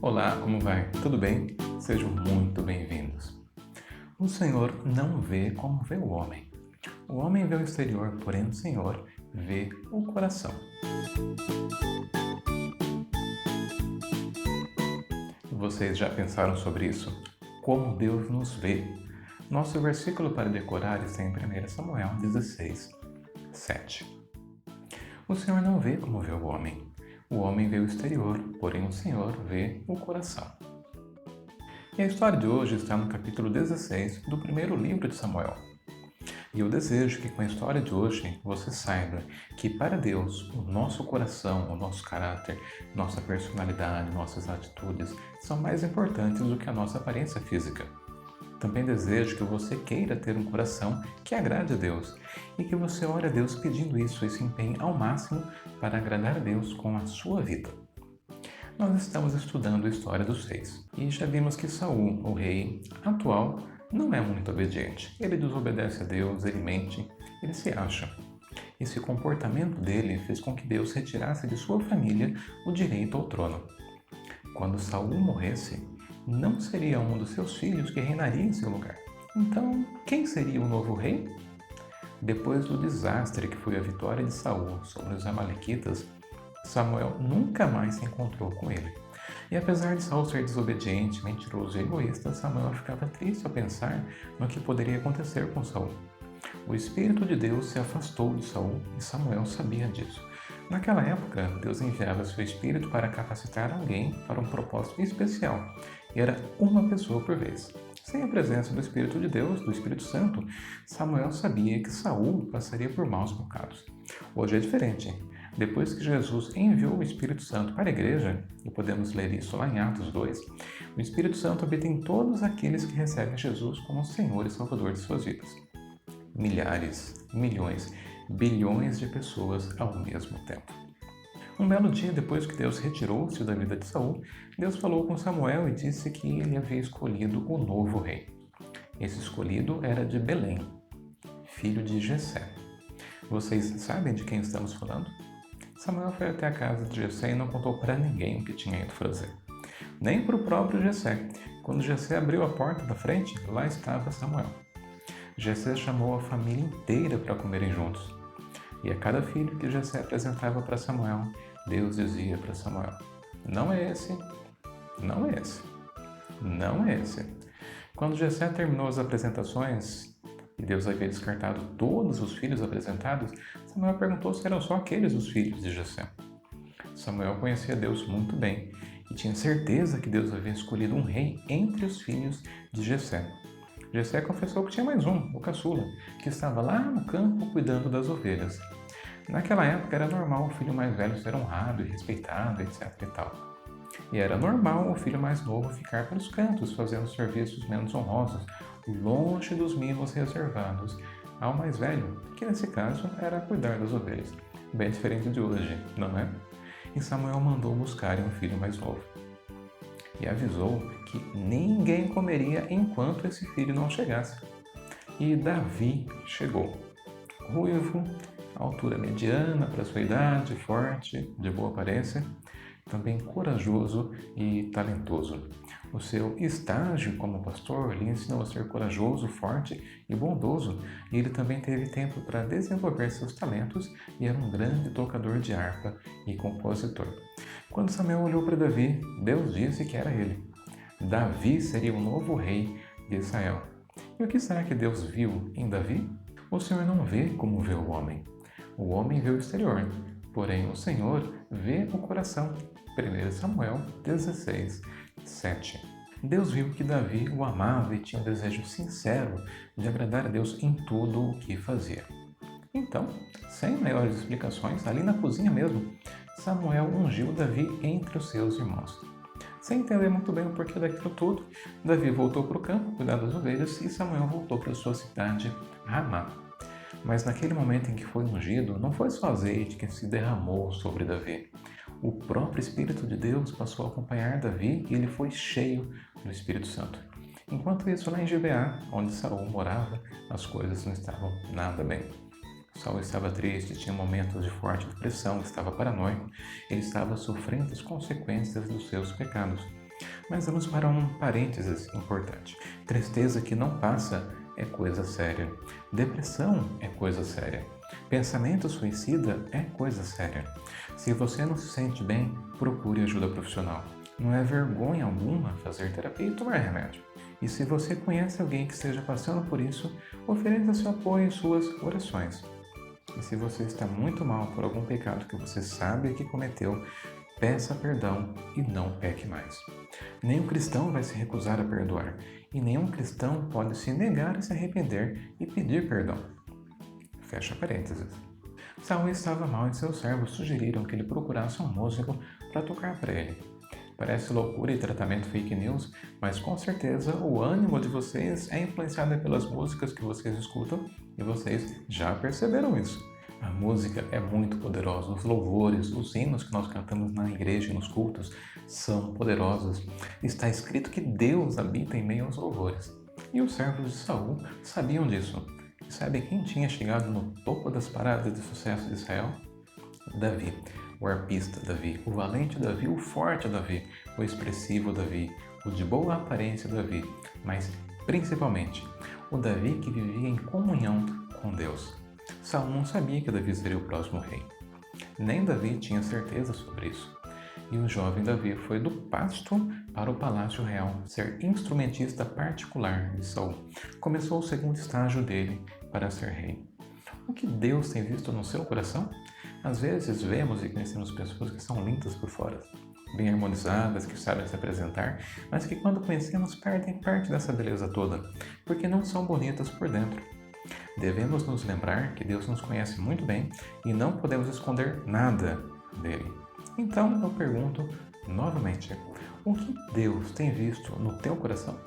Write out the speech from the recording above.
Olá, como vai? Tudo bem? Sejam muito bem-vindos. O Senhor não vê como vê o homem. O homem vê o exterior, porém o Senhor vê o coração. Vocês já pensaram sobre isso? Como Deus nos vê? Nosso versículo para decorar está em 1 Samuel 16, 7. O Senhor não vê como vê o homem. O homem vê o exterior, porém o Senhor vê o coração. E a história de hoje está no capítulo 16 do primeiro livro de Samuel. E eu desejo que com a história de hoje você saiba que para Deus o nosso coração, o nosso caráter, nossa personalidade, nossas atitudes são mais importantes do que a nossa aparência física. Também desejo que você queira ter um coração que agrade a Deus e que você ore a Deus pedindo isso e se empenhe ao máximo para agradar a Deus com a sua vida. Nós estamos estudando a história dos reis e já vimos que Saul, o rei atual, não é muito obediente. Ele desobedece a Deus, ele mente, ele se acha. Esse comportamento dele fez com que Deus retirasse de sua família o direito ao trono. Quando Saul morresse, não seria um dos seus filhos que reinaria em seu lugar. Então, quem seria o novo rei? Depois do desastre que foi a vitória de Saul sobre os amalequitas, Samuel nunca mais se encontrou com ele. E apesar de Saul ser desobediente, mentiroso e egoísta, Samuel ficava triste ao pensar no que poderia acontecer com Saul. O Espírito de Deus se afastou de Saul e Samuel sabia disso. Naquela época, Deus enviava seu Espírito para capacitar alguém para um propósito especial, e era uma pessoa por vez. Sem a presença do Espírito de Deus, do Espírito Santo, Samuel sabia que Saul passaria por maus bocados. Hoje é diferente. Depois que Jesus enviou o Espírito Santo para a igreja, e podemos ler isso lá em Atos 2, o Espírito Santo habita em todos aqueles que recebem Jesus como Senhor e Salvador de suas vidas. Milhares, milhões, bilhões de pessoas ao mesmo tempo. Um belo dia, depois que Deus retirou-se da vida de Saul, Deus falou com Samuel e disse que ele havia escolhido o novo rei. Esse escolhido era de Belém, filho de Jessé. Vocês sabem de quem estamos falando? Samuel foi até a casa de Jessé e não contou para ninguém o que tinha ido fazer. Nem para o próprio Jessé. Quando Jessé abriu a porta da frente, lá estava Samuel. Jessé chamou a família inteira para comerem juntos. E a cada filho que Jessé apresentava para Samuel, Deus dizia para Samuel: não é esse, não é esse, não é esse. Quando Jessé terminou as apresentações e Deus havia descartado todos os filhos apresentados, Samuel perguntou se eram só aqueles os filhos de Jessé. Samuel conhecia Deus muito bem e tinha certeza que Deus havia escolhido um rei entre os filhos de Jessé. Jessé confessou que tinha mais um, o caçula, que estava lá no campo cuidando das ovelhas. Naquela época era normal o filho mais velho ser honrado e respeitado, etc. e tal. E era normal o filho mais novo ficar pelos cantos fazendo serviços menos honrosos, longe dos mimos reservados ao mais velho, que nesse caso era cuidar das ovelhas. Bem diferente de hoje, não é? E Samuel mandou buscarem um filho mais novo. E avisou que ninguém comeria enquanto esse filho não chegasse. E Davi chegou. Ruivo, altura mediana para sua idade, forte, de boa aparência, também corajoso e talentoso. O seu estágio como pastor lhe ensinou a ser corajoso, forte e bondoso, e ele também teve tempo para desenvolver seus talentos e era um grande tocador de harpa e compositor. Quando Samuel olhou para Davi, Deus disse que era ele. Davi seria o novo rei de Israel. E o que será que Deus viu em Davi? O Senhor não vê como vê o homem. O homem vê o exterior, porém o Senhor vê o coração. 1 Samuel 16, 7. Deus viu que Davi o amava e tinha um desejo sincero de agradar a Deus em tudo o que fazia. Então, sem maiores explicações, ali na cozinha mesmo, Samuel ungiu Davi entre os seus irmãos. Sem entender muito bem o porquê daquilo tudo, Davi voltou para o campo cuidar das ovelhas e Samuel voltou para sua cidade, Ramá. Mas naquele momento em que foi ungido, não foi só azeite que se derramou sobre Davi. O próprio Espírito de Deus passou a acompanhar Davi e ele foi cheio do Espírito Santo. Enquanto isso, lá em Gibeá, onde Saul morava, as coisas não estavam nada bem. Saul estava triste, tinha momentos de forte depressão, estava paranoico, ele estava sofrendo as consequências dos seus pecados. Mas vamos para um parênteses importante. Tristeza que não passa é coisa séria. Depressão é coisa séria. Pensamento suicida é coisa séria. Se você não se sente bem, procure ajuda profissional. Não é vergonha alguma fazer terapia e tomar remédio. E se você conhece alguém que esteja passando por isso, ofereça seu apoio e suas orações. E se você está muito mal por algum pecado que você sabe que cometeu, peça perdão e não peque mais. Nenhum cristão vai se recusar a perdoar, e nenhum cristão pode se negar a se arrepender e pedir perdão. Fecha parênteses. Saul estava mal e seus servos sugeriram que ele procurasse um músico para tocar para ele. Parece loucura e tratamento fake news, mas com certeza o ânimo de vocês é influenciado pelas músicas que vocês escutam e vocês já perceberam isso. A música é muito poderosa, os louvores, os hinos que nós cantamos na igreja e nos cultos são poderosos. Está escrito que Deus habita em meio aos louvores. E os servos de Saul sabiam disso. E sabe quem tinha chegado no topo das paradas de sucesso de Israel? Davi. O arpista Davi, o valente Davi, o forte Davi, o expressivo Davi, o de boa aparência Davi, mas principalmente o Davi que vivia em comunhão com Deus. Saul não sabia que Davi seria o próximo rei. Nem Davi tinha certeza sobre isso. E o jovem Davi foi do pasto para o palácio real, ser instrumentista particular de Saul. Começou o segundo estágio dele para ser rei. O que Deus tem visto no seu coração? Às vezes vemos e conhecemos pessoas que são lindas por fora, bem harmonizadas, que sabem se apresentar, mas que quando conhecemos perdem parte dessa beleza toda, porque não são bonitas por dentro. Devemos nos lembrar que Deus nos conhece muito bem e não podemos esconder nada dele. Então eu pergunto novamente, o que Deus tem visto no teu coração?